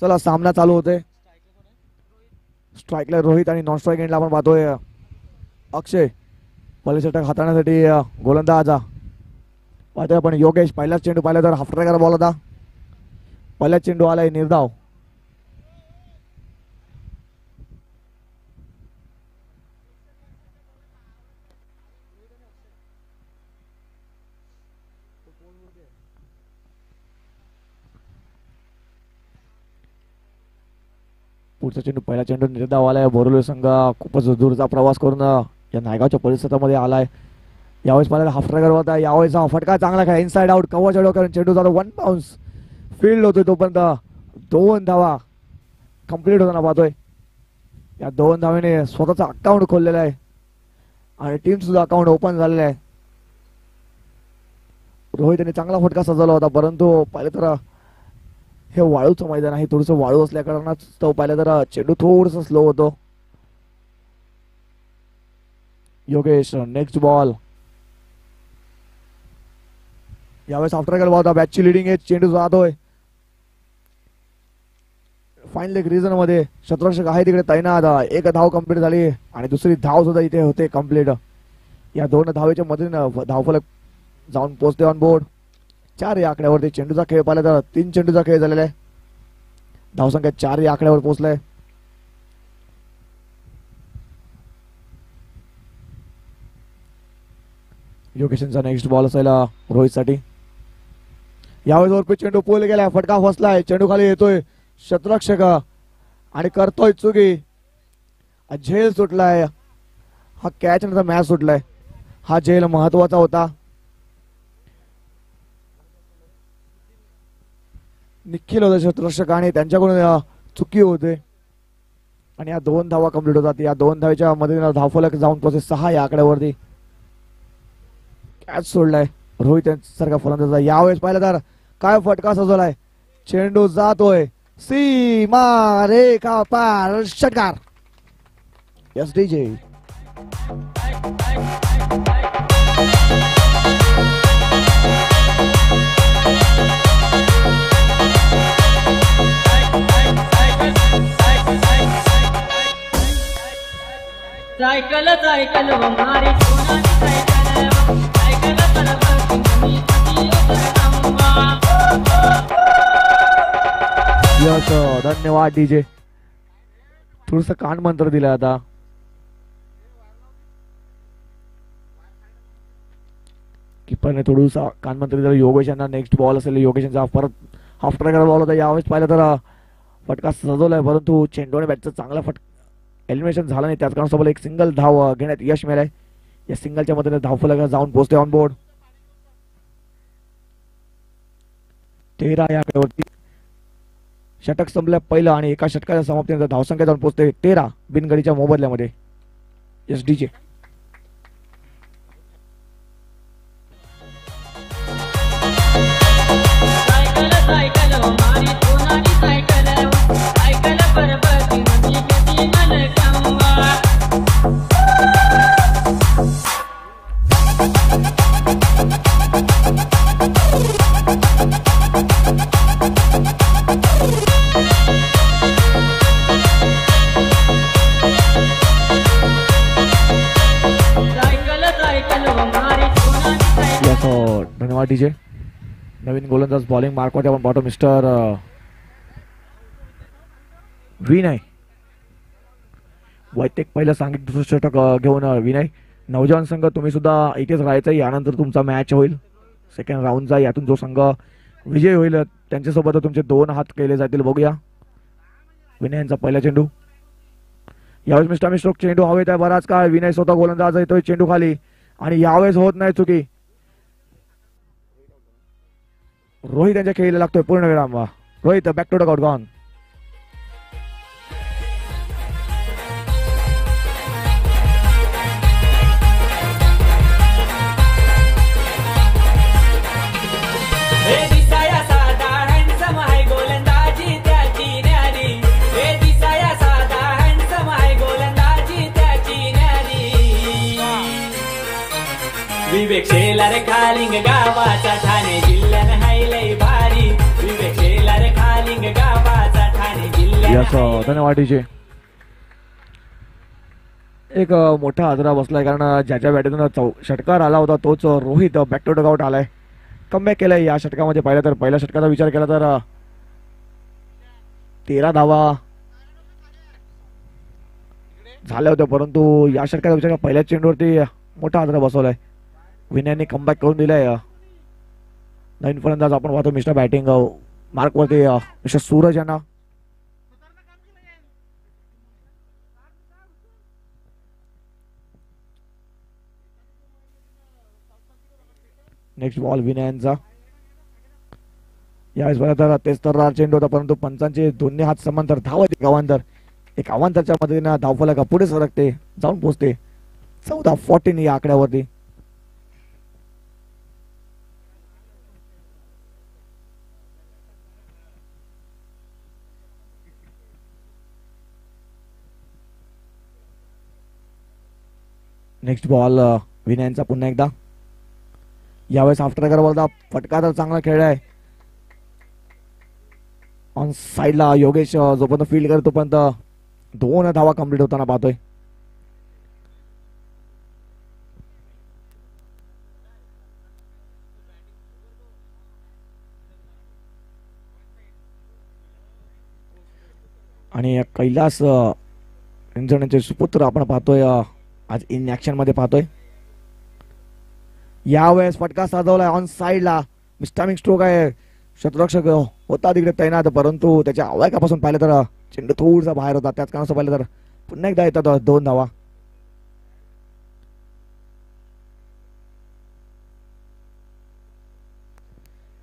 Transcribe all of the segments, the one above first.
चला सामना चालू होते. स्ट्राईकला रोहित आणि नॉन स्ट्राईक एंडला आपण पाहतोय अक्षय. पहिला षटक हाताळण्यासाठी गोलंदाज पाहतोय आपण योगेश. पहिलाच चेंडू पाहिला तर हाफ ट्रॅकर बॉल होता. पहिलाच चेंडू आलाय निर्धाव. पुढचा चेंडू पहिला चेंडू निर्धाव आलाय. बोरवली संघ खूपच दूरचा प्रवास करून या नायगावच्या परिसरामध्ये आलाय. यावेळेस पाहिला हाफ ट्रॅकर होता. यावेळेस हा फटका चांगला खेळा इनसाइड आउट कव्हर चढव करून चेंडू जातो 1 बाउन्स. फील्ड होतोय तोपर्यंत 2 धावा कंप्लीट होताना पाहतोय. या 2 धावेने स्वतःचा अकाउंट खोललेला आहे आणि टीम सुद्धा अकाउंट ओपन झालेलं आहे. रोहितने चांगला फटका सजवला होता परंतु पाहिलं तर हे वाळूचं मैदान आहे. थोडंसं वाळू असल्या कारणात तो पाहिलं तर चेंडू थोडंसं स्लो होतो. Yogesh next ball. यावेळेस आफ्टर बॉल होता. बॅटची लिडिंग आहे. चेंडू जातोय फाईन लेग रिजन मध्ये. शतरक्षक आहे तिकडे तैनात. 1 धाव कंप्लीट झाली आणि दुसरी धाव सुद्धा इथे होते कंप्लीट. या 2 धावेच्या मधून धावफलक जाऊन पोहोचते ऑन बोर्ड. 4 या आकड्यावरती. चेंडूचा खेळ पाहिला तर 3 चेंडूचा खेळ झालेला आहे. धावसंख्या 4 या आकड्यावर पोहोचलाय. योगेशचा नेक्स्ट बॉल असेल रोहित साठी. यावेळेस वरती चेंडू पोल गेलाय. फटका फसलाय. चेंडू खाली येतोय शतरक्षक आणि करतोय चुकी. झेल सुटलाय. हा कॅच नंतर मॅच सुटलाय. हा झेल महत्वाचा होता. निखिल होते शतरक्षक आणि त्यांच्याकडून चुकी होते आणि या 2 धावा कंप्लीट होतात. या 2 धावेच्या मध्ये धावफलक जाऊन पोहोचते 6 या आकड्यावरती. कॅच सोडलाय रोहित सारखा फलंदाज. यावेळेस पाहिलं तर काय फटका सजवलाय. चेंडू जातोय सीमा रेखा पार. षटकार. Yes DJ. सायकल सायकल व मारी सोनाची सायकल सायकल परबती यस धन्यवाद डीजे. थोडस कान मंत्र दिलं आता. किपरने थोडंसं कान मंत्र दिलं. योगेश यांना नेक्स्ट बॉल असेल. योगेशचा परत हाफ ट्रॅकर बॉल होता. यावेळेस पाहिलं तर फटका सजवलाय परंतु चेंडूने बॅटचं चांगला एलिमिनेशन झालं नाही. त्याच कारणासोबत एक सिंगल धाव घेण्यात यश मिळालंय. या सिंगलच्या मध्ये धावफलक जाऊन पोहोचते ऑन बोर्ड. 13 या आकड्यावरती. षटक संपलं पहिलं आणि एका षटकाच्या समाप्तीनंतर धावसंख्या जाऊन पोहोचते 13 बिनगडीच्या मोबदल्यामध्ये. Yes DJ. सायकल सायकल व मारी सोनाची सायकल सायकल परबती गती मन कंवा. धन्यवाद डीजे. नवीन गोलंदाज बॉलिंग मार्कवरती आपण पाहतो मिस्टर विनय वैतेक. पहिलं सांगितलं दुसरं षटक घेऊन विनय. नवजवान संघ तुम्ही सुद्धा इथेच राहायचं. यानंतर तुमचा मॅच होईल सेकंड राऊंडचा. यातून जो संघ विजय होईल त्यांच्यासोबत तुमचे 2 हात केले जातील. बघूया विनय यांचा पहिला चेंडू. यावेळेस मिस्टर स्ट्रोक चेंडू हवेत आहे बराच काळ. विनय स्वतः गोलंदाज येतोय चेंडू खाली आणि यावेळेस होत नाही चुकी. रोहित यांच्या खेळीला लागतोय पूर्ण विराम. Rohit back to dugout gone. Vivek Shelar Khaling गावाचा ठाणे जिल्ह्यान हायलय भारी. विवेक शेलार खालिंग गावाचा ठाणे यस धन्यवाद डीजे. एक मोठा आदरा बसलाय कारण ज्याच्या बॅटीतून षटकार आला होता तोच रोहित बॅक टू डगआउट आलाय. कमबॅक केलाय या षटकामध्ये. पाहिलं तर पहिल्या षटकाचा विचार केला तर 13 धावा झाल्या होत्या, परंतु या षटकाचा विचार पहिल्याच चेंडूवरती मोठा आदरा बसवलाय. विनयने कमबॅक करून दिलाय. नवीन फलंदाज आपण पाहतो मिस्टर बॅटिंग मार्कवरती मिस्टर सूरज यांना. नेक्स्ट बॉल विनयांचा. यावेळेस बघा तर तेच तर चेंडू होता, परंतु पंचांचे दोन्ही हात समांतर धावत एक अवांतर. एक अवांतरच्या मदतीने धावफलक पुढे सरकते, जाऊन पोहोचते 14-14 या आकड्यावरती. नेक्स्ट बॉल विनयांचा पुन्हा एकदा. यावेळेस आफ्टर अगरवालचा फटका तर चांगला खेळ आहे. ऑन साइडला योगेश जोपर्यंत फील्ड करतो तोपर्यंत 2 धावा कंप्लीट होताना पाहतोय. आणि कैलास इंजणचे सुपुत्र आपण पाहतोय आज इन ऍक्शन मध्ये पाहतोय. यावेळेस फटका साधवलाय ऑन साइडला. मिस्टामिंग स्ट्रोक आहे. शतरक्षक होता तिकडे तैनात, परंतु त्याच्या आवाकापासून पाहिलं तर चेंडू थोडासा बाहेर होता. त्याच कारणास्तव पाहिलं तर पुन्हा एकदा येतात 2 धावा.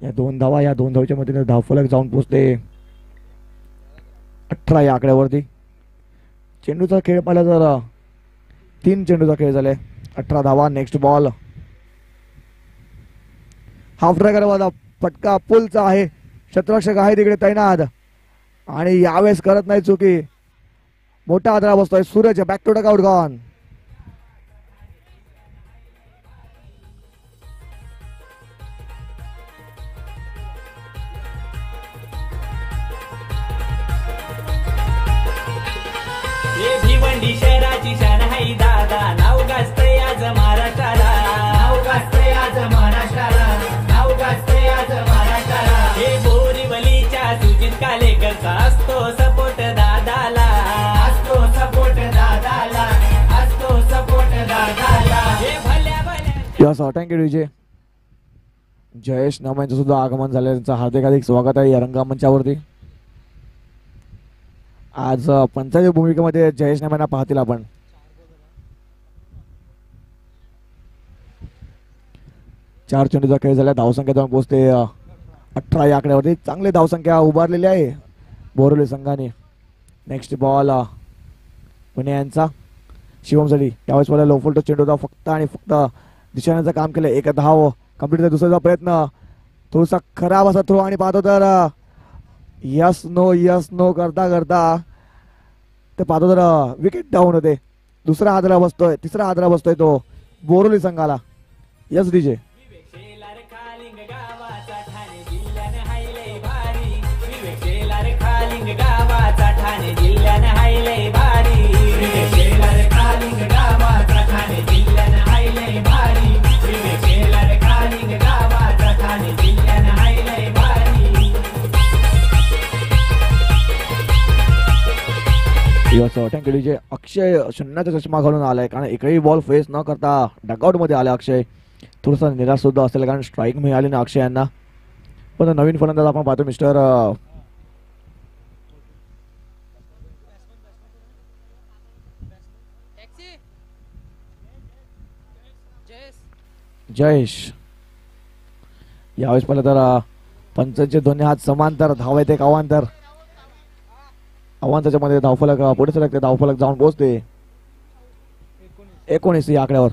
या 2 धावा, या 2 धावच्या मध्ये धावफलक जाऊन पोहोचते 18 या आकड्यावरती. चेंडूचा खेळ पाहिला तर 3 चेंडूचा खेळ झालाय. 18 धावा. Next ball. हाफ ड्रायव्हर फटका पुलचा आहे. शतरक्षक आहे तिकडे तैनात आणि यावेळेस करत नाही चुकी. मोठा आदरा बसतोय. Suraj back to dugout gone. Bhiwandi शहराची शान हाय दादा. नाव गाजतंय आज महाराष्ट्राला. नाव गाजतंय आज महाराष्ट्राला. नाव गाजतंय आज महाराष्ट्राला. हे बोरीवलीच्या सुजित कालेकरचा असतो सपोर्ट दादाला. असतो सपोर्ट दादाला. असतो सपोर्ट दादाला. हे भल्या भल्या. Yes thank you DJ. जयेश नाम यांचं सुद्धा आगमन झालं. त्यांचं हार्दिक स्वागत आहे या रंगमंचावरती. आज पंचायत भूमिकेमध्ये जयेश नामांना पाहतील आपण. चार चेंडूचा खेळ झाला. धावसंख्या जाऊन पोहोचते 18 या आकड्यावरती. चांगली धावसंख्या उभारलेली आहे बोरवली संघाने. नेक्स्ट बॉल पुण्याचा शिवम सडी. यावेळेस मला लो फुलटो चेंडू होता फक्त आणि फक्त दिशाण्याचं काम केलं. 1 धाव कंप्लीट. दुसऱ्याचा प्रयत्न थोडासा खराब असा थ्रो आणि पाहतो तर यस नो करता करता ते पाहतो तर विकेट डाऊन होते. दुसरा हादरा बसतोय. तिसरा हादरा बसतोय तो बोरवली संघाला. Yes DJ. Thank you DJ. Akshay शून्याचा चष्मा घालून आलाय कारण एकही बॉल फेस न करता डगआउट मध्ये आला अक्षय. थोडासा निराश सुद्धा असेल कारण स्ट्राईक मिळाली ना अक्षय यांना. पण नवीन फलंदाज आपण पाहतो मिस्टर जयेश. यावेळेस पाहिलं तर पंचांचे दोन्ही हात समांतर. धाव येते एक अवांतर. अवांतरच्या मध्ये धावफलक पुढे सरकते. धावफलक जाऊन पोहोचते 19 या आकड्यावर.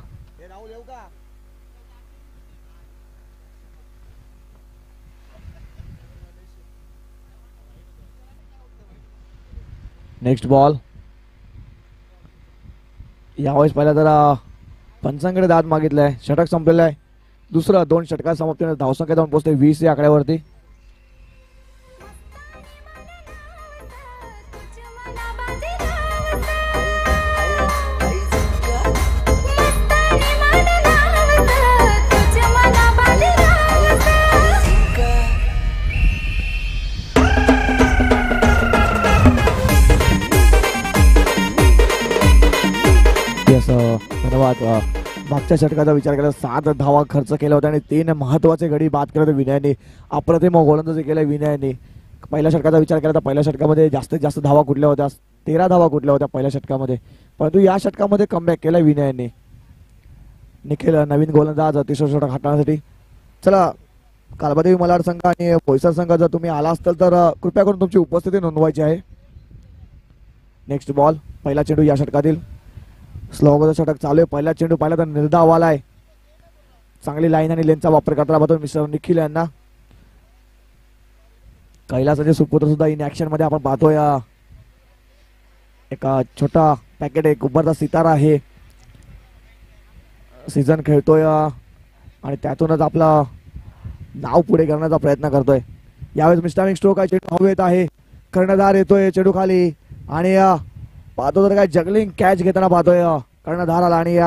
Next ball. यावेळेस पाहिलं तर पंचांकडे दाद मागितलाय. षटक संपलेलं आहे. दुसरं 2 षटकात समाप्तीने धावसंख्या जाऊन पोहोचते 20 या आकड्यावरती. मागच्या षटकाचा विचार केला 7 धावा खर्च केला होता आणि 3 महत्वाचे गडी बाद केले होते विनयने. अप्रतिम गोलंदाजी केलं विनयने. पहिल्या षटकाचा विचार केला तर पहिल्या षटकामध्ये जास्तीत जास्त धावा कुठल्या होत्या, 13 धावा कुठल्या होत्या पहिल्या षटकामध्ये, परंतु या षटकामध्ये कमबॅक केला विनयने. निखिल नवीन गोलंदाज तिसरा षटक हाताळण्यासाठी. चला कालबादेवी मलाड संघ आणि बोईसर संघ जर तुम्ही आला असताल तर कृपया करून तुमची उपस्थिती नोंदवायची आहे. नेक्स्ट बॉल पहिला चेंडू या षटकातील. स्लो षटक चालू आहे. पहिला चेंडू पाहिला तर निर्धाव आलाय. चांगली लाईन आणि लेनचा वापर करताना बघतो मिस्टर निखिल यांना. कैलासाचे सुपुत्र सुद्धा इन ऍक्शन मध्ये आपण पाहतोय. एक छोटा पॅकेट एक उभरता सितारा आहे, सीझन खेळतोय आणि त्यातूनच आपला नाव पुढे करण्याचा प्रयत्न करतोय. यावेळेस मिस्टॅमिक स्ट्रोक आहे. चेंडू हवेत आहे. कर्णधार येतोय चेंडू खाली आणि पाहतो तर काय जगलिंग कॅच घेताना पाहतोय कर्णधार आला आणि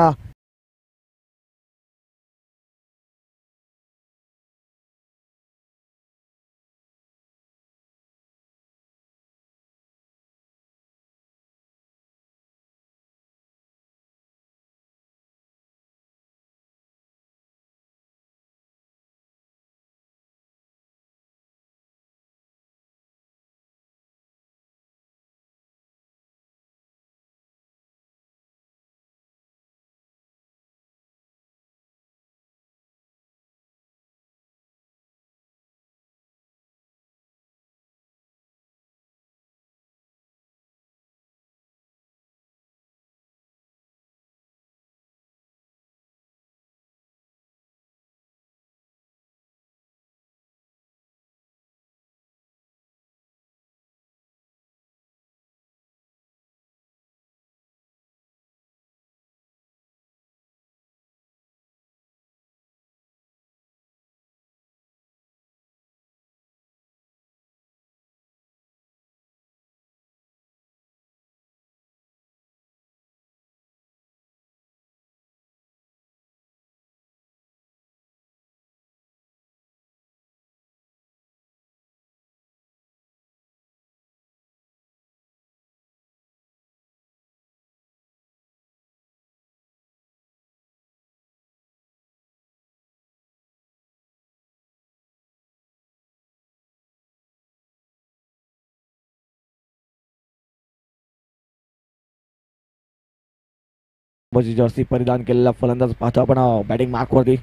जर्सी परिधान केलेला फलंदाज पाहतो आपण बॅटिंग मार्क वरती.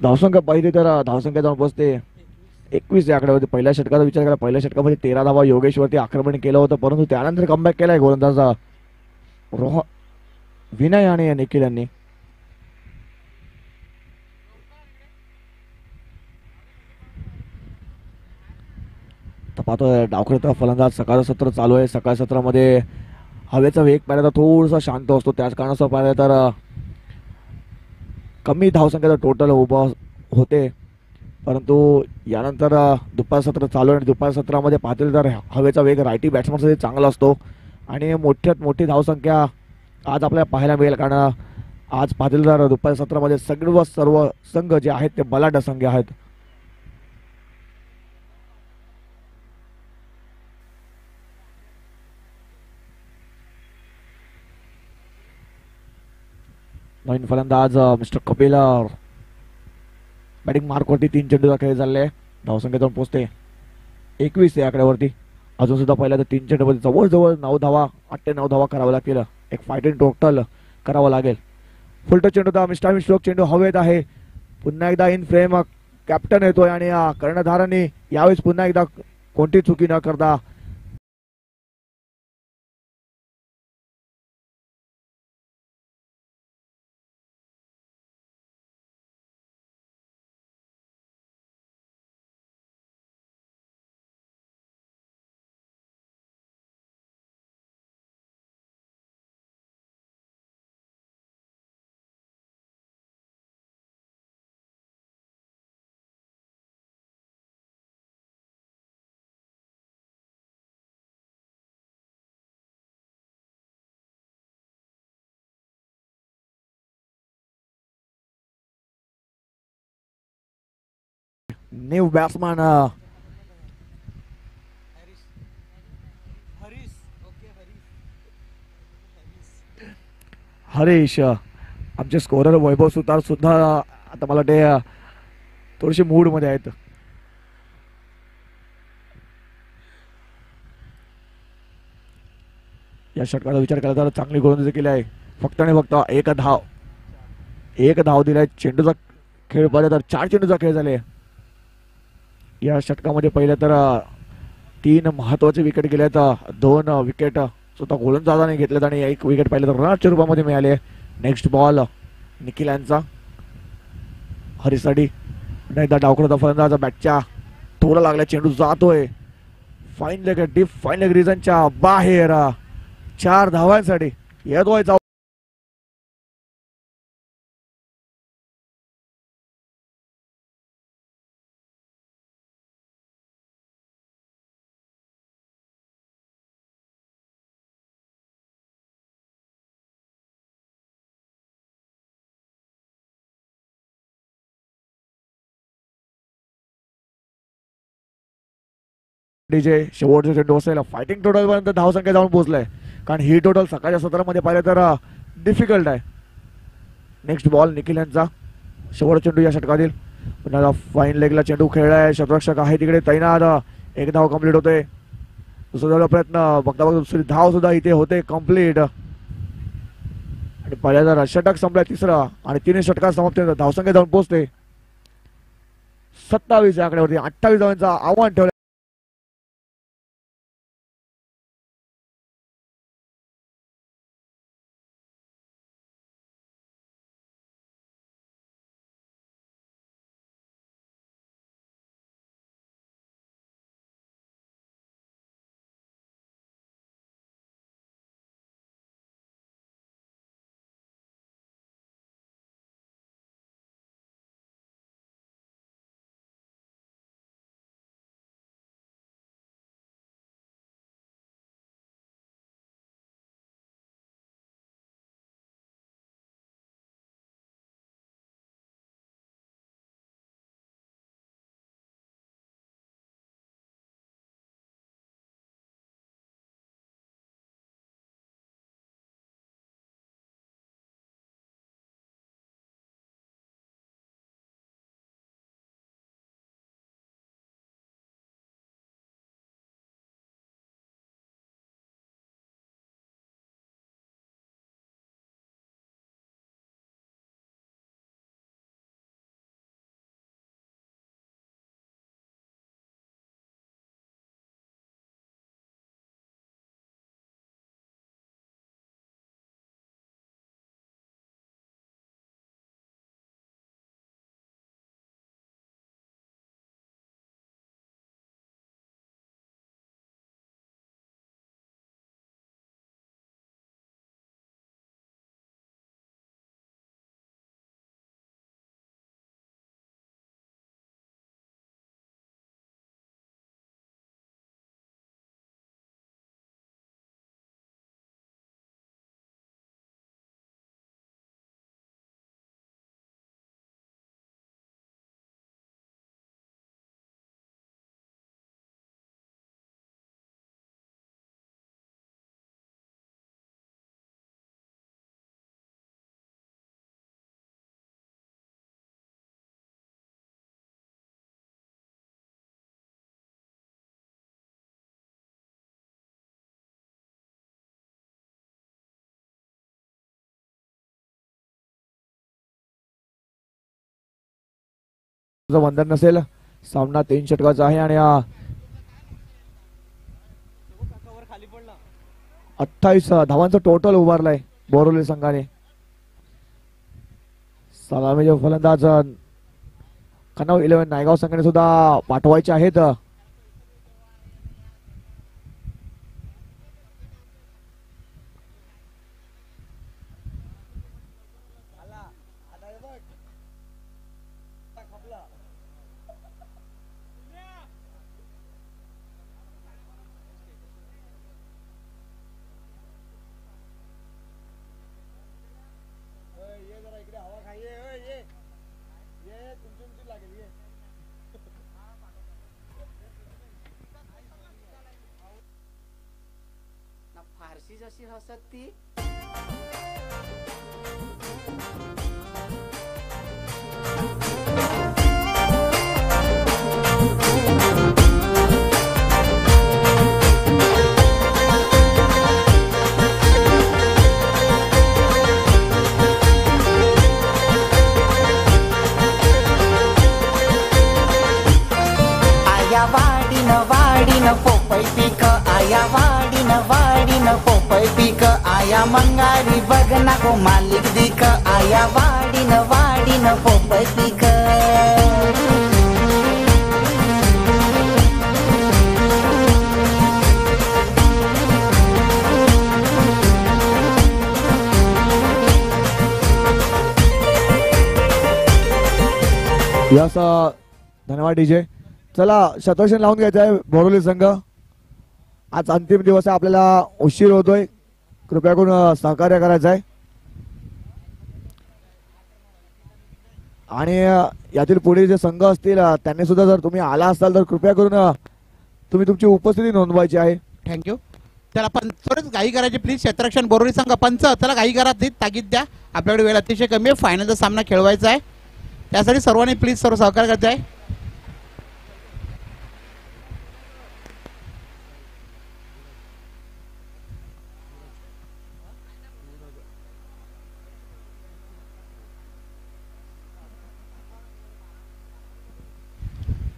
धावसंख्या पाहिली तर धावसंख्या जाऊन पोहोचते 21 या आकड्यावरती. पहिल्या षटकाचा विचार केला पहिल्या षटकामध्ये 13 धावा योगेशवरती आक्रमण केलं होतं, परंतु त्यानंतर कमबॅक केलाय गोलंदाज विनय आणि निखिल यांनी. पाहतोय डावखुरा फलंदाज. सकाळचं सत्र चालू आहे. सकाळ सत्रामध्ये हवेचा वेग पाहिला तर थोडासा शांत असतो, त्याच कारणास्तव पाहिलं तर कमी धावसंख्येचा टोटल उभा होते, परंतु यानंतर दुपार सत्र चालू आहे आणि दुपार सत्रामध्ये पाहतील तर हवेचा वेग रायटी बॅट्समनसाठी चांगला असतो आणि मोठ्यात मोठी धावसंख्या आज आपल्याला पाहायला मिळेल. कारण आज पाहतील तर दुपार सत्रामध्ये सर्व संघ जे आहेत ते बलाढ्य संघ आहेत. नवीन फलंदाज मिस्टर कपिल बॅटिंग मार्कवरती. 3 चेंडूचा खेळ झालेला. धावसंख्या जाऊन पोहोचते 21 या आकड्यावरती. अजून सुद्धा पहिल्या तर 3 चेंडूमध्ये जवळजवळ 9 धावा 8 ते 9 धावा करावं लागतील. एक फायटिंग टोटल करावं लागेल. फुलटो चेंडू होता. मिस्टर स्ट्रोक चेंडू हवेत आहे. पुन्हा एकदा इन फ्रेम कॅप्टन येतोय आणि कर्णधारांनी यावेळेस पुन्हा एकदा कोणती चुकी न करता न्यू बॅट्समॅन हरीश आमचे स्कोरर वैभव सुतार सुद्धा आता मला ते थोडेसे मूड मध्ये आहेत. या षटकाचा विचार केला तर चांगली गोलंदाजी केली आहे. फक्त आणि फक्त एक धाव दिलाय. चेंडूचा खेळ पाहिला तर 4 चेंडूचा खेळ झाले या षटकामध्ये. पहिले तर 3 महत्वाचे विकेट गेलेत. 2 विकेट स्वतः गोलंदाजाने घेतलेत आणि 1 विकेट पाहिलं तर रनच्या रूपामध्ये मिळाले. नेक्स्ट बॉल निखिल यांचा हरीसाठी. एकदा डावखुराचा फलंदाज बॅटच्या तोला लागला. चेंडू जातोय fine leg deep fine leg रिजनच्या बाहेर. 4 धावांसाठी येतोय डीजे. शेवटचा चेंडू असेल. फायटिंग टोटल पर्यंत धावसंख्या जाऊन पोहोचलाय. कारण ही टोटल सकाळच्या सत्रामध्ये पाहिलं तर डिफिकल्ट आहे. नेक्स्ट बॉल निखिल यांचा. शेवटचा चेंडू या षटकातील. पुन्हा फाईन लेगला चेंडू खेळलाय. शतरक्षक आहे तिकडे तैनात. 1 धाव कंप्लीट होते. दुसरा प्रयत्न बघता बघता दुसरी धाव सुद्धा इथे होते कंप्लीट. आणि पहिल्यांदा षटक संपलाय 3रा आणि 3 षटकात समाप्त धावसंख्या जाऊन पोहोचते 27 या आकड्यावरती. 28 धावांचा आव्हान ठेवलं. बंधन नसेल. सामना 3 षटकाचा आहे आणि 28 धावांचा टोटल उभारलाय बोरिवली संघाने. सलामीचे फलंदाज कन्नव 11 नायगाव संघाने सुद्धा पाठवायचे आहेत. फारशी जशी हसत ती वाडीन पोपई पीक आया वाडीन वाडीन पोपई पीक आया मंगारी बघना गो मालिक दिक आया वाडीन पोपई पीक यस धन्यवाद डीजे. चला शतरक्षण लावून घ्यायचं आहे बोरोली संघ. आज अंतिम दिवस आहे, आपल्याला उशीर होतोय, कृपया करून सहकार्य करायचं आहे. आणि यातील पुढील जे संघ असतील त्यांनी सुद्धा जर तुम्ही आला असाल तर कृपया करून तुम्ही तुमची उपस्थिती नोंदवायची आहे. थँक्यू. चला पण थोडंच घाई करायची प्लीज. क्षेत्ररक्षण बोरोली संघ पंच चला घाई करा, ताकीद द्या, आपल्याकडे वेळ अतिशय कमी आहे. फायनलचा सामना खेळवायचा आहे, त्यासाठी सर्वांनी प्लीज सर्व सहकार्य करते आहे.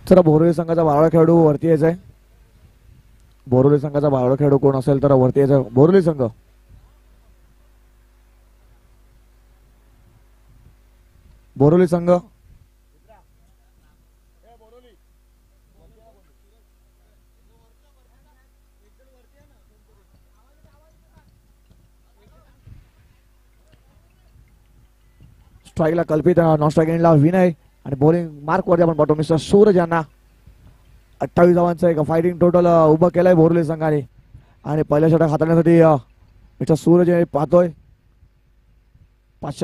चला बोरोली संघाचा बावळा खेळाडू वरती यायचा आहे. बोरोली संघाचा बावळा खेळाडू कोण असेल तर वरती यायचा. बोरोली संघ बोरोली संघ स्ट्राईकला कल्पित, नॉन स्ट्राईक एंडला विनय आणि बॉलिंग मार्क वरती आपण पाहतो मिस्टर सूरज यांना. 28 धावांचं एक फायटिंग टोटल उभं केलंय बोरोली संघाने. आणि पहिल्या षटक हाताळण्यासाठी मिस्टर सूरज हे पाहतोय. 5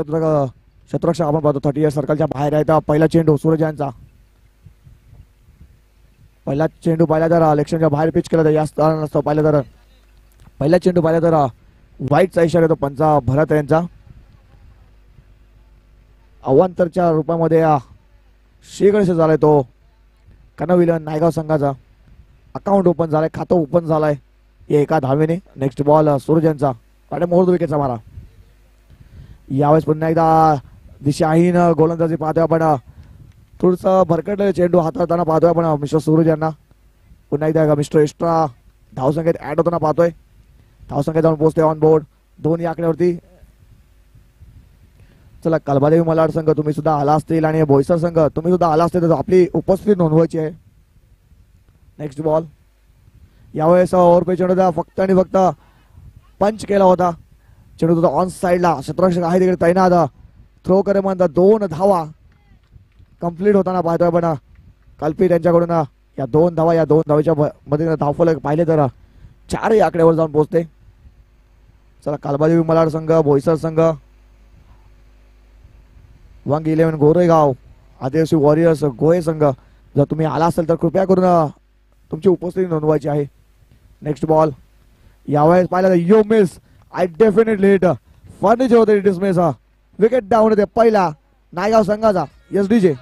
शतरक्षक आपण पाहतो 30 सर्कलच्या बाहेर आहे. पहिला चेंडू सूरज यांचा. पहिला चेंडू पाहिला तर इलेक्शनच्या बाहेर पिच केला तर या नसतं. पाहिलं तर पहिला चेंडू पाहिला तर व्हाईटचा इशारा येतो पंचा भरत यांचा. अवांतरच्या रूपामध्ये श्री गणेश झालाय तो कनविलन नायगाव संघाचा. अकाउंट ओपन झालाय, खातं ओपन झालाय एका धावेने. नेक्स्ट बॉल सूरज यांचा आणि मोहर विकेटचा मारा. यावेळेस पुन्हा एकदा दिशाहीन गोलंदाजी पाहतोय आपण. थोडस भरकटलेलं चेंडू हाताळताना पाहतोय आपण मिस्टर सूरज यांना. पुन्हा एकदा मिस्टर एक्स्ट्रा धावसंख्येत ऍड होताना पाहतोय. धावसंख्येत जाऊन पोहोचतोय ऑन बोर्ड 2 या आकड्यावरती. चला कलबादेवी मलाड संघ तुम्ही सुद्धा आला असतील आणि बोईसर संघ तुम्ही सुद्धा आला असतील तर आपली उपस्थिती नोंदवायची आहे. Next ball. यावेळेस ओव्हरपे चेंडू फक्त आणि फक्त पंच केला होता. चेंडू होता ऑन साईडला. शतरक्षक आहे तिकडे तैनात. थ्रो करे म्हणतात 2 धावा कंप्लीट होताना पाहतोय आपण कल्पित यांच्याकडून. या 2 धावा, या 2 धावेच्या मध्ये धावफलक पाहिले तर 4 आकड्यावर जाऊन पोहोचते. चला कालबादेवी मलाड संघ, बोईसर संघ, वांगी 11 गोरेगाव, आदिवासी वॉरियर्स गोहे संघ जर तुम्ही आला असेल तर कृपया करून तुमची उपस्थिती नोंदवायची आहे. Next ball. यावेळेस पाहिलं तर you miss, I definitely hit. Furniture होते डिसमिस. विकेट डाऊन होते पहिला नायगाव संघाचा. एस डीजे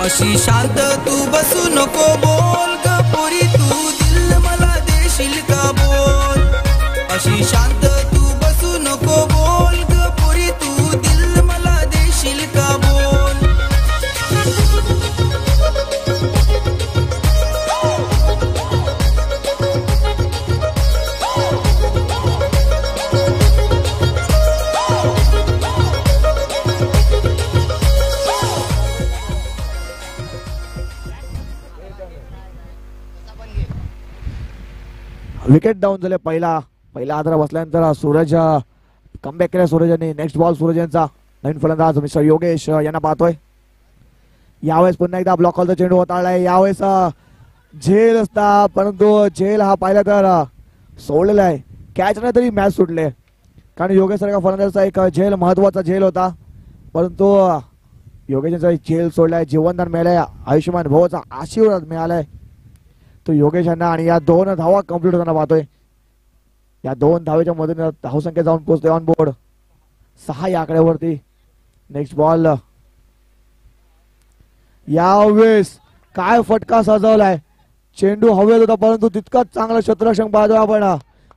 अशी शांत तू बसू नको बोल ग पोरी तू दिल मला देशील का बोल. अशी शांत तू बसू नको बोल ग पोरी तू दिल मला देशील का बोल. विकेट डाऊन झाले. पहिला आधार बसल्यानंतर सूरज कमबॅक केला सूरजने. नेक्स्ट बॉल सूरज यांचा. नवीन फलंदाज मिस्टर योगेश यांना पाहतोय. यावेळेस पुन्हा एकदा ब्लॉक कॉलचा चेंडू हाताळलाय. यावेळेस झेल असता परंतु झेल हा पाहिला तर सोडलेला आहे. कॅच नाही तरी मॅच सुटले कारण योगेश सारखा फलंदाजाचा एक झेल महत्वाचा झेल होता परंतु योगेशचा जेल सोडलाय, जीवनदान मिळालंय, आयुष्यमान भाऊचा आशीर्वाद मिळालाय तो योगेश यांना. आणि या 2 धावा कंप्लीट होताना पाहतोय. या 2 धावेच्या मधून धावसंख्या जाऊन पोहोचते ऑन बोर्ड 6 या आकड्यावरती. Next ball. यावेळेस काय फटका सजवलाय. चेंडू हवेत होता परंतु तितकाच चांगला क्षेत्ररक्षण पाहतोय आपण.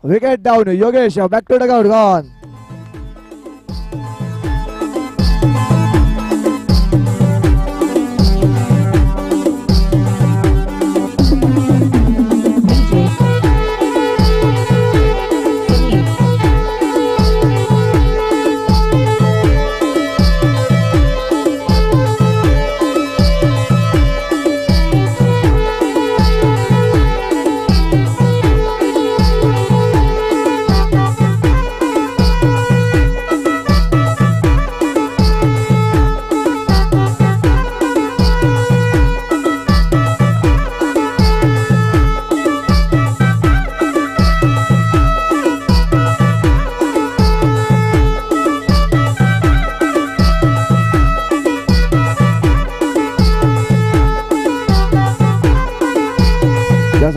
Wicket down. Yogesh back to dugout gone.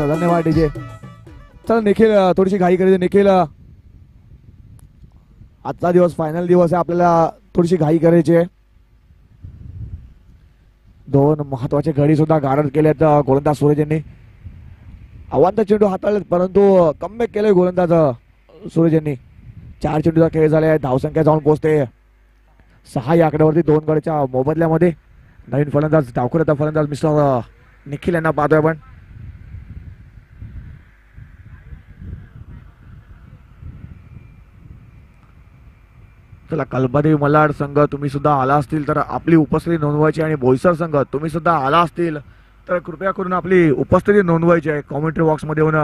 धन्यवाद डीजे. चला निखिल थोडीशी घाई करायची. निखिल आजचा दिवस फायनल दिवस आहे, आपल्याला थोडीशी घाई करायची आहे. 2 महत्वाचे गडी सुद्धा गारद केलेत गोलंदाज सूरज यांनी. आव्हान चेंडू हाताळलेत परंतु कमबॅक केलंय गोलंदाज सूरज यांनी. 4 चेंडूचा खेळ झालाय. धावसंख्या जाऊन पोहोचते 6 या आकड्यावरती 2 गडच्या मोबदल्यामध्ये. नवीन फलंदाज डावखुऱ्याचा फलंदाज मिस्टर निखिल यांना पाहतोय आपण. चला कल्पदेवी मलाड संघ तुम्ही सुद्धा आला असतील तर आपली उपस्थिती नोंदवायची. आणि बोईसर संघ तुम्ही सुद्धा आला असतील तर कृपया करून आपली उपस्थिती नोंदवायची आहे कॉमेंट्री बॉक्स मध्ये येऊन.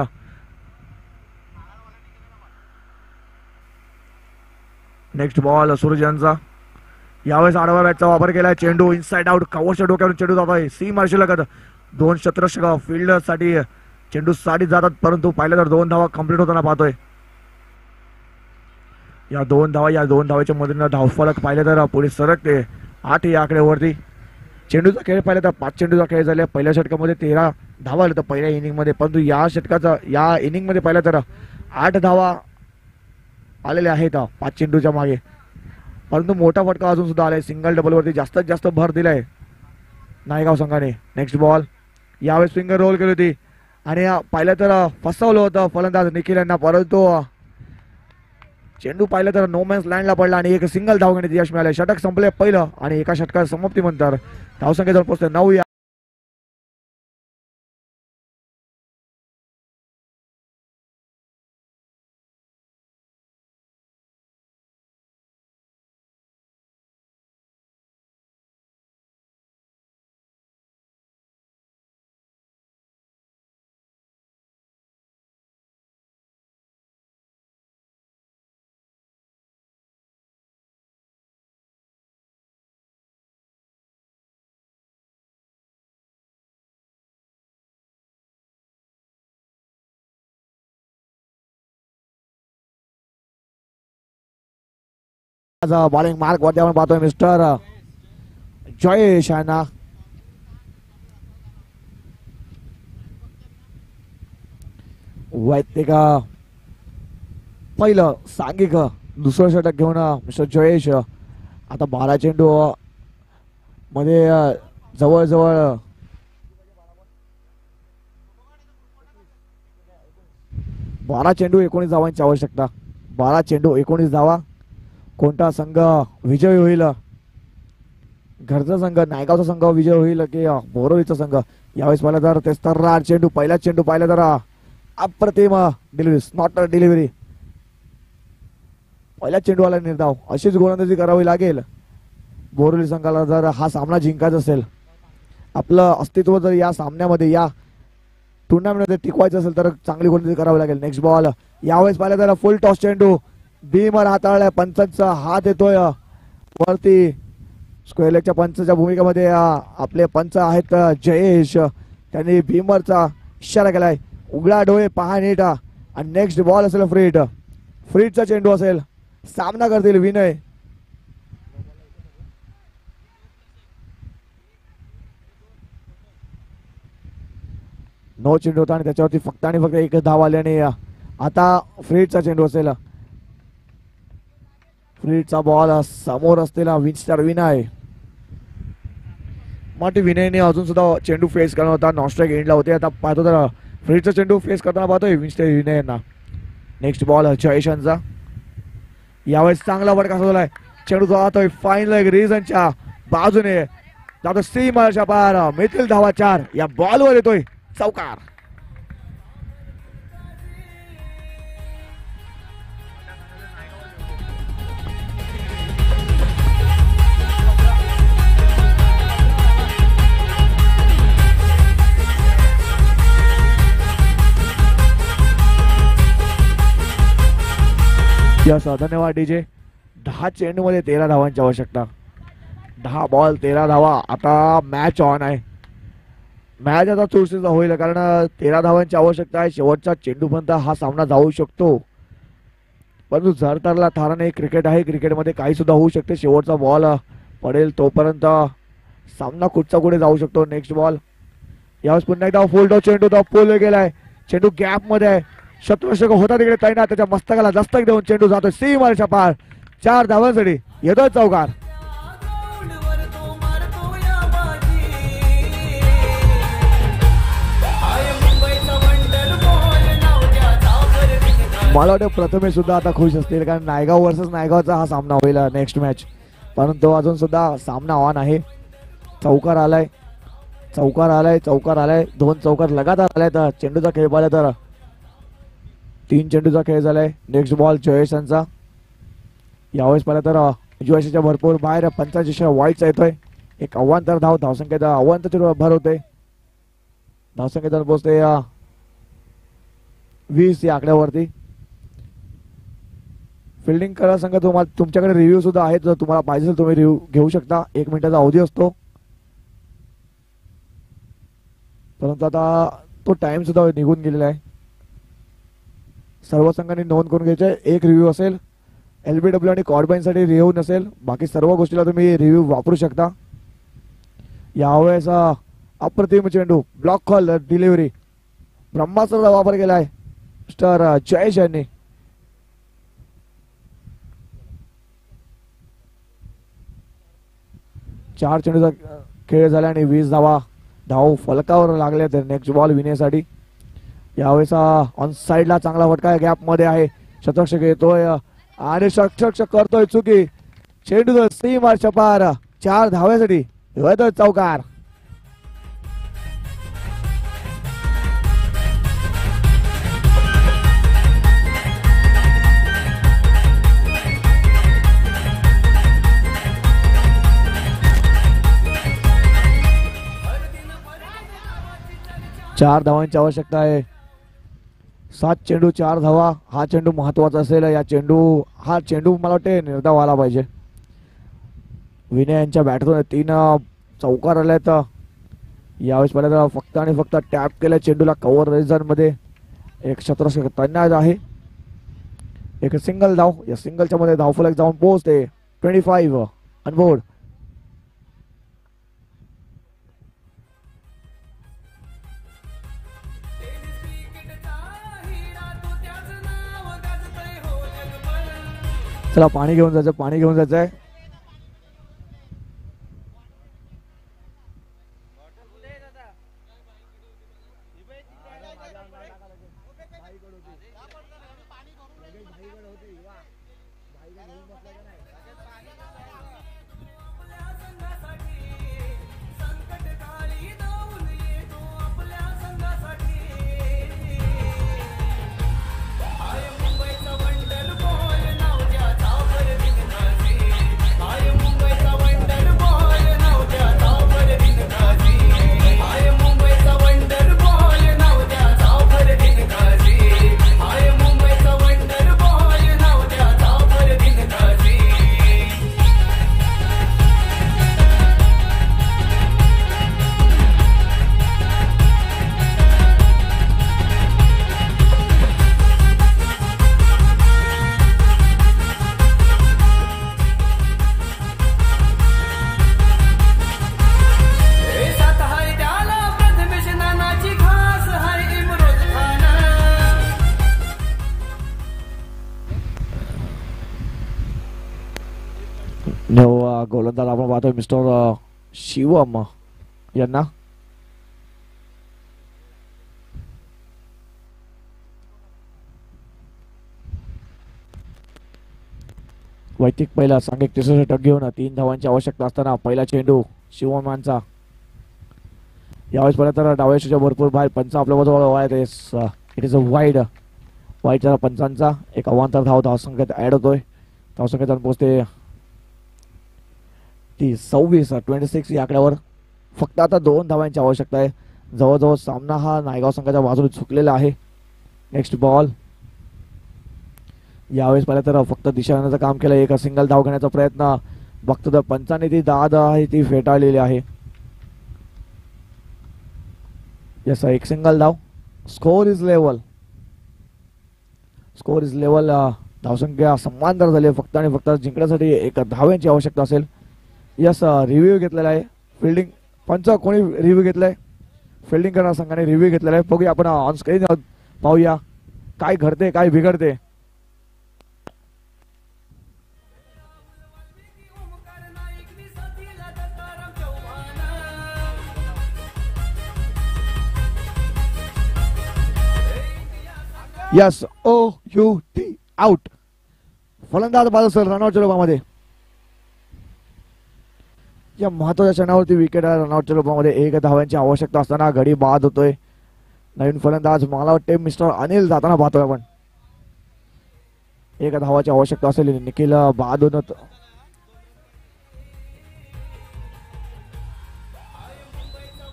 नेक्स्ट बॉल सूरज यांचा. यावेळेस आडवा बॅटचा वापर केलाय. चेंडू इनसाइड आउट. कवरच्या डोक्यावरून चेंडू जात आहे. सी मार्शल लागत 2 क्षेत्ररक्षक फील्ड साठी चेंडू साठी जातात परंतु पाहिलं तर 2 धावा कंप्लीट होताना पाहतोय. या 2 धावाच्या मधून धावफलक पाहिलं तर पुढे सरकते 8 या आकड्यावरती. चेंडूचा खेळ पाहिला तर 5 चेंडूचा खेळ झाला. पहिल्या षटकामध्ये 13 धावा आल्या तर पहिल्या इनिंग मध्ये, परंतु या इनिंग मध्ये पाहिलं तर 8 धावा आलेल्या आहेत 5 चेंडूच्या मागे. परंतु मोठा फटका अजून सुद्धा आलाय. सिंगल डबल वरती जास्तीत जास्त भर दिलाय नायगाव संघाने. Next ball. यावेळेस फिंगर रोल केली होती आणि पाहिलं तर फसवलं होतं फलंदाज निखिल यांना, परंतु चेंडू पाहिलं तर नो मॅन्स लँडला पडला आणि एक सिंगल धाव घेण्यात यश मिळाले. षटक संपले पहिलं आणि एका षटकात समाप्तीनंतर धावसंख्या जवळ पोहोचते 9 या. बॉलिंग मार्क वरती आपण पाहतोय मिस्टर जयेश यांना. वैयक्तिक पहिलं सांघिक दुसरं षटक घेऊन मिस्टर जयेश आता 12 चेंडू मध्ये जवळजवळ 12 चेंडू 19 धावांची आवश्यकता. 12 चेंडू 19 धावा. कोणता संघ विजय होईल? घरचा संघ नायगावचा संघ विजय होईल की बोरवलीचा संघ? यावेळेस पाहिलं तर 8 चेंडू. पहिला चेंडू पाहिला तर अप्रतिम डिलिव्हरी, स्नॉट डिलिव्हरी. पहिल्या चेंडूवाला निर्धाव. अशीच गोलंदाजी करावी लागेल बोरवली संघाला जर हा सामना जिंकायचा असेल. आपलं अस्तित्व जर या सामन्यामध्ये या टुर्नामेंटमध्ये टिकवायचं असेल तर चांगली गोलंदाजी करावी लागेल. Next ball. यावेळेस पाहिलं तर फुल टॉस चेंडू बीमर हाताळलाय. पंचांचा हात येतोय वरती. स्क्वेअर लेगच्या पंचच्या भूमिकेमध्ये आपले पंच आहेत जयेश. त्यांनी भीमरचा इशारा केलाय. उघडा डोळे पहा नीट. आणि नेक्स्ट बॉल असेल फ्रीट. फ्रीटचा चेंडू असेल. सामना करतील विनय. नो चेंडू होता आणि त्याच्यावरती फक्त आणि फक्त एकच धाव आली आणि आता फ्रीडचा चेंडू असेल. फ्रीडचा बॉल समोर असलेला विनस्टार विनय. माटी विनयने अजून सुद्धा चेंडू फेस करणार होता. नॉनस्ट्राईक एंडला होते. आता पाहतो तर फ्रीडचा चेंडू फेस करताना पाहतोय विनस्टार विनय यांना. नेक्स्ट बॉल जयेशांचा. यावेळेस चांगला फटका सोडलाय. चेंडू जातोय फाईन लेग रिजनच्या बाजूने जातो सीमाच्या पार. मिळतील धावा 4. या बॉलवर येतोय चौकार. यस धन्यवाद डीजे. 10 चेंडू मध्ये 13 धावांची आवश्यकता. 10 बॉल 13 धावा. आता मॅच ऑन आहे. मॅच आता चुरशीचा होईल कारण 13 धावांची आवश्यकता आहे. शेवटचा चेंडूपर्यंत हा सामना जाऊ शकतो. परंतु जर तरला थाराने क्रिकेट आहे. क्रिकेटमध्ये काही सुद्धा होऊ शकते. शेवटचा बॉल पडेल तोपर्यंत सामना कुठचा कुठे जाऊ शकतो. Next ball. यावेळेस पुन्हा एकदा फुल चेंडू पोल गेलाय. चेंडू गॅप मध्ये आहे. शत्रुरक्षक होता तिकडे तैनात. त्याच्या मस्तकाला दस्तक देऊन चेंडू जातोय सीमाच्या पार. 4 धावांसाठी येतोय चौकार. मला वाटतं प्रथमेश सुद्धा आता खुश असतील कारण नायगाव वर्सेस नायगावचा हा सामना होईल नेक्स्ट मॅच. परंतु अजून सुद्धा सामना ऑन आहे. चौकार आलाय. 2 चौकार लगातार आलाय. तर चेंडूचा खेळ पाहिला तर 3 चेंडूचा खेळ झालाय. नेक्स्ट बॉल जयेशांचा. यावेळेस पाहिलं तर जयेशाच्या भरपूर बाहेर 85 वाईटचा येतोय. एक अव्वांतर धावसंख्येत अव्वांतरची भर होते. धावसंख्येत पोहोचते 20 या आकड्यावरती. फिल्डिंग करा संघ तुम्हाला तुमच्याकडे रिव्ह्यू सुद्धा आहेत. जर तुम्हाला पाहिजे तुम्ही रिव्ह्यू घेऊ शकता. 1 मिनिटाचा अवधी असतो. परंतु आता तो टाइम सुद्धा निघून गेलेला आहे. सर्व संघांनी नोंद करून घ्यायचे. एक रिव्ह्यू असेल. LBW आणि कॉर्डबाईन साठी रिव्ह्यू नसेल. बाकी सर्व गोष्टीला तुम्ही रिव्ह्यू वापरू शकता. यावेळेस अप्रतिम चेंडू ब्लॉक कॉल डिलिव्हरी ब्रह्मास्त्राचा वापर केलाय मिस्टर जयेश यांनी. चार चेंडूचा खेळ झाला आणि 20 धाव फलकावर लागले. तर नेक्स्ट बॉल विनेसाठी. यावेळेस ऑन साइडला चांगला फटका गॅप मध्ये आहे. शतरक्षक येतोय आणि शतरक्षक करतोय चुकी. चेंडू सीमाच्या पार. 4 धाव्यासाठी येतोय चौकार. चार धावांची आवश्यकता आहे. 7 चेंडू 4 धावा. हा चेंडू महत्वाचा असेल. हा चेंडू मला वाटते निर्धाव आला पाहिजे. विनय यांच्या बॅटतून 3 चौकार आल्यात. यावेळेस पहिल्यांदा फक्त आणि फक्त टॅप केल्या चेंडूला कव्हर रेझन मध्ये. एक शतरक्षक तैनात आहे. एक सिंगल धाव. या सिंगलच्या मध्ये धावफलक जाऊन पोहोचते 25 अनबोर्ड. चला पाणी घेऊन जायचंय. गोलंदाज आपण पाहतोय मिस्टर शिवम यांना. वैयक्तिक पहिला सांघिक तिसरा षटक घेऊन 3 धावांची आवश्यकता असताना पहिला चेंडू शिवमांचा. यावेळेस पर्यंत डाव्याच्या भरपूर बाहेर पंच आपल्या बाजूला इट इज अ वाईडच्या पंचांचा एक अवांतर धावसंख्येत ऍड होतोय. धावसंख्येत पोहोचते ती 26 या आकड्यावर. फक्त आता 2 धावांची आवश्यकता आहे. जवळजवळ सामना हा नायगाव संघाच्या बाजूने झुकलेला आहे. Next ball. यावेळेस पाहिलं तर फक्त दिशा देण्याचं काम केलं. एक सिंगल धाव घेण्याचा प्रयत्न फक्त पंचाने ती दाद आहे ती फेटाळलेली आहे. यस एक सिंगल धाव. Score is level. धावसंख्या समांतर झाली. फक्त आणि फक्त जिंकण्यासाठी एक धाव्यांची आवश्यकता असेल. यस रिव्ह्यू घेतलेला आहे. फिल्डिंग पंच कोणी रिव्ह्यू घेतलाय? फिल्डिंग करणाऱ्या संघाने रिव्ह्यू घेतलेला आहे. बघूया आपण ऑन स्क्रीन पाहूया काय घडते काय बिघडते. Yes OUT out. फलंदाज बाद असेल रनआउटच्या रूपामध्ये. या महत्वाच्या क्षणावरती विकेट आहे. रनआउटच्या रूपामध्ये 1 धावांची आवश्यकता असताना गडी बाद होतोय. नवीन फलंदाज मला वाटते मिस्टर अनिल जाताना पाहतोय आपण. 1 धावाची आवश्यकता असेल. निखिल बाद होत.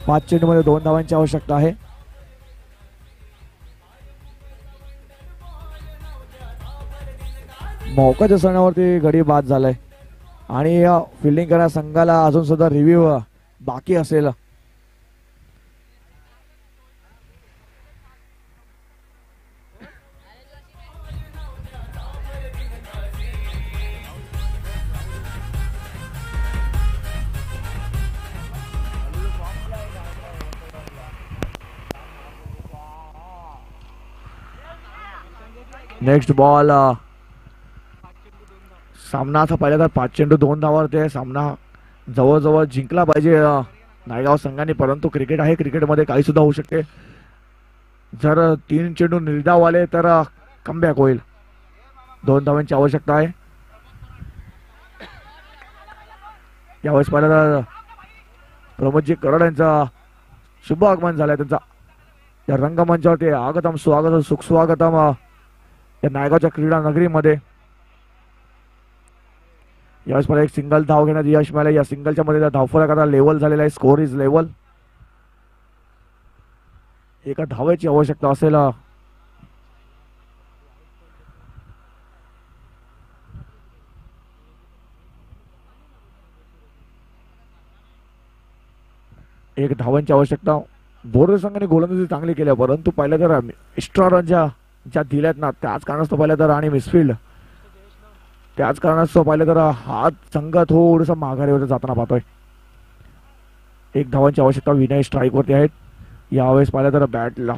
पाच चेंडूमध्ये 2 धावांची आवश्यकता आहे. मौकाच्या सणावरती गडी बाद झालाय आणि फिल्डिंग करणाऱ्या संघाला अजून सुद्धा रिव्ह्यू बाकी असेल. Next ball. सामना आता पाहिला तर 5 चेंडू 2 धावावरती सामना जवळजवळ जिंकला पाहिजे नायगाव संघाने. परंतु क्रिकेट आहे. क्रिकेटमध्ये काही सुद्धा होऊ शकते. जर 3 चेंडू निर्धाव आले तर कमबॅक होईल. 2 धावांची आवश्यकता आहे. यावेळेस पाहिलं तर प्रमोदजी करड यांचा शुभ आगमन झालंय. त्यांचा या रंगमंचावरती आगतम स्वागत सुखस्वागतम या नायगावच्या क्रीडा नगरीमध्ये. यावेळेस मला एक सिंगल धाव घेण्यात यश मिळालं. या सिंगलच्या मध्ये धावफलक आता लेवल झालेला आहे. Score is level. 1 धावेची आवश्यकता असेल. एक धावांची आवश्यकता. बोर्डर संघाने गोलंदाजी चांगली केली परंतु पाहिलं तर एक्स्ट्रा रन ज्या दिल्यात ना त्याच कारणास्तव पाहिलं तर आणि मिसफिल्ड त्याच कारणास्तव पाहिलं तर हा संघ थोडस माघारीवर जाताना पाहतोय. 1 धावांची आवश्यकता. विनय स्ट्राईक वरती आहेत. यावेळेस पाहिलं तर बॅटला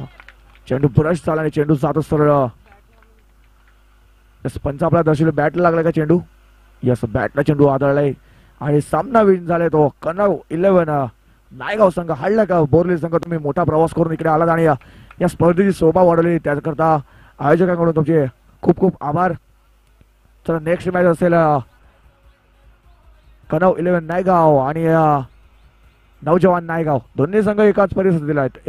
चेंडू ब्रश झाला आणि चेंडू जातो सरळ. पंच आपला दर्शवलं बॅटला लागला का चेंडू. यस बॅटला चेंडू आदळलाय आणि सामना विन झालाय. तो कन्नड 11 नायगाव संघ हल्ला का बोरली संघ. तुम्ही मोठा प्रवास करून इकडे आलात आणि या स्पर्धेची शोभा वाढवली त्याकरता आयोजकांकडून तुमचे खूप खूप आभार. चला नेक्स्ट मॅच असेल कन्नड 11 नायगाव आणि नौजवान नायगाव. दोन्ही संघ एकाच परिस्थितीला आहेत.